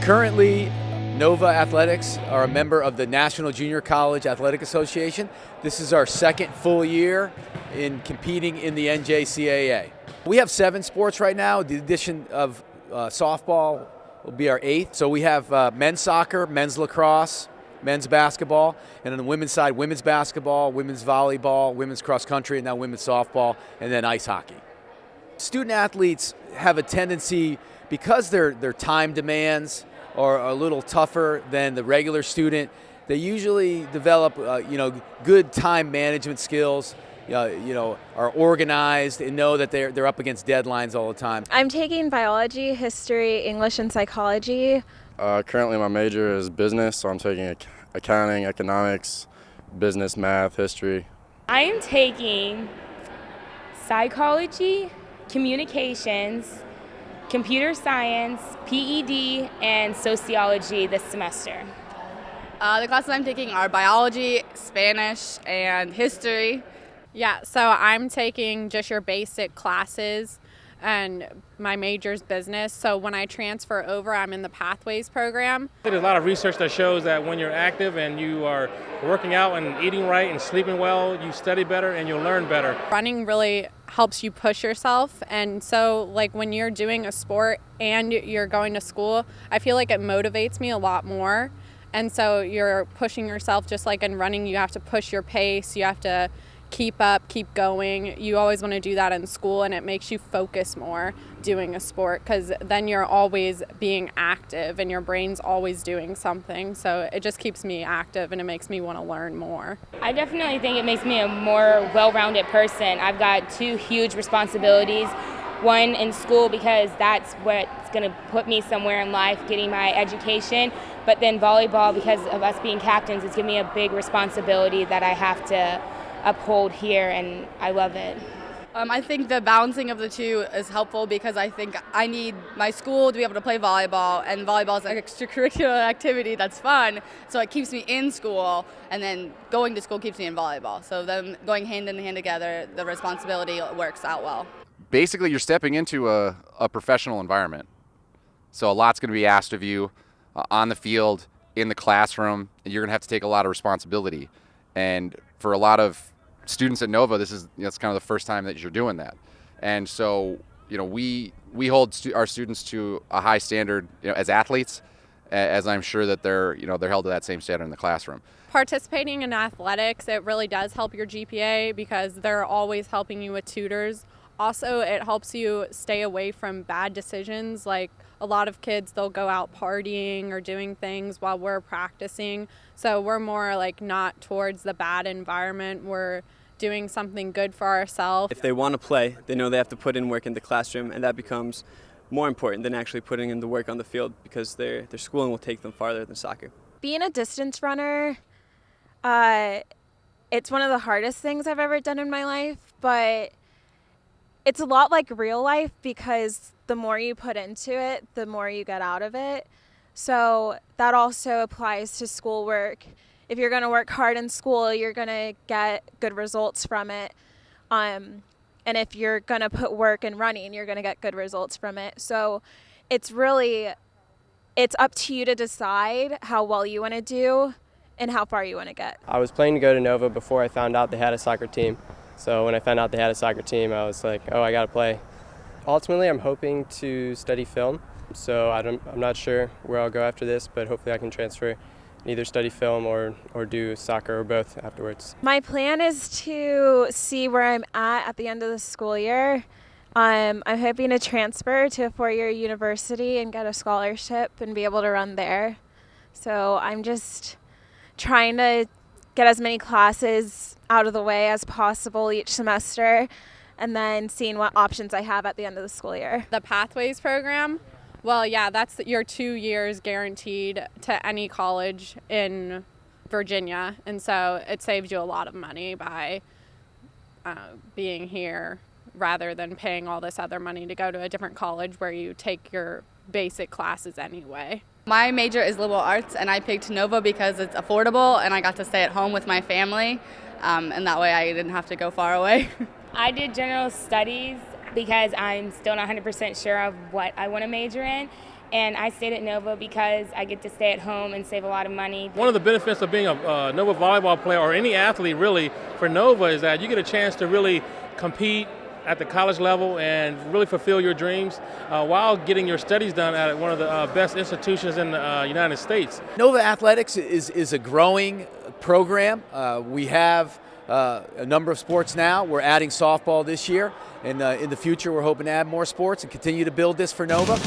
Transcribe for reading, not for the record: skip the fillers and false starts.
Currently, Nova Athletics are a member of the National Junior College Athletic Association. This is our second full year in competing in the NJCAA. We have 7 sports right now. The addition of softball will be our 8th. So we have men's soccer, men's lacrosse, men's basketball, and on the women's side, women's basketball, women's volleyball, women's cross country, and now women's softball, and then ice hockey. Student athletes have a tendency, because their time demands are a little tougher than the regular student, they usually develop good time management skills, are organized and know that they're up against deadlines all the time. I'm taking biology, history, English, and psychology. Currently my major is business, so I'm taking accounting, economics, business, math, history. I am taking psychology, communications, computer science, PED, and sociology this semester. The classes I'm taking are biology, Spanish, and history. Yeah, so I'm taking just your basic classes, and my major's business. So when I transfer over, I'm in the Pathways program. There's a lot of research that shows that when you're active and you are working out and eating right and sleeping well, you study better and you'll learn better. Running really helps you push yourself, and so like when you're doing a sport and you're going to school, I feel like it motivates me a lot more. And so you're pushing yourself, just like in running, you have to push your pace, you have to keep up, keep going. You always want to do that in school, and it makes you focus more doing a sport, because then you're always being active and your brain's always doing something. So it just keeps me active and it makes me want to learn more. I definitely think it makes me a more well-rounded person. I've got 2 huge responsibilities. One in school, because that's what's going to put me somewhere in life, getting my education. But then volleyball, because of us being captains, it's given me a big responsibility that I have to uphold here, and I love it. I think the balancing of the 2 is helpful, because I think I need my school to be able to play volleyball, and volleyball is an extracurricular activity that's fun, so it keeps me in school, and then going to school keeps me in volleyball. So them going hand in hand together, the responsibility works out well. Basically, you're stepping into a professional environment. So a lot's going to be asked of you on the field, in the classroom, and you're going to have to take a lot of responsibility. And for a lot of students at Nova, this is it's kind of the first time that you're doing that. And so, we hold our students to a high standard, as athletes, as I'm sure that they're held to that same standard in the classroom. Participating in athletics, it really does help your GPA, because they're always helping you with tutors. Also, it helps you stay away from bad decisions. Like a lot of kids, they'll go out partying or doing things while we're practicing. So we're more like not towards the bad environment. We're doing something good for ourselves. If they want to play, they know they have to put in work in the classroom, and that becomes more important than actually putting in the work on the field, because their schooling will take them farther than soccer. Being a distance runner, it's one of the hardest things I've ever done in my life, but it's a lot like real life, because the more you put into it, the more you get out of it. So that also applies to schoolwork. If you're going to work hard in school, you're going to get good results from it. And if you're going to put work in running, you're going to get good results from it. So it's up to you to decide how well you want to do and how far you want to get. I was planning to go to Nova before I found out they had a soccer team. So when I found out they had a soccer team, I was like, oh, I got to play. Ultimately, I'm hoping to study film. So I'm not sure where I'll go after this, but hopefully I can transfer and either study film or do soccer, or both afterwards. My plan is to see where I'm at the end of the school year. I'm hoping to transfer to a 4-year university and get a scholarship and be able to run there. So I'm just trying to get as many classes out of the way as possible each semester, and then seeing what options I have at the end of the school year. The Pathways program, well, yeah, that's your 2 years guaranteed to any college in Virginia, and so it saves you a lot of money by being here rather than paying all this other money to go to a different college where you take your basic classes anyway. My major is liberal arts, and I picked Nova because it's affordable and I got to stay at home with my family, and that way I didn't have to go far away. I did general studies because I'm still not 100% sure of what I want to major in, and I stayed at Nova because I get to stay at home and save a lot of money. One of the benefits of being a Nova volleyball player, or any athlete really, for Nova is that you get a chance to really compete at the college level and really fulfill your dreams while getting your studies done at one of the best institutions in the United States. Nova Athletics is a growing program. We have a number of sports now. We're adding softball this year, and in the future we're hoping to add more sports and continue to build this for Nova.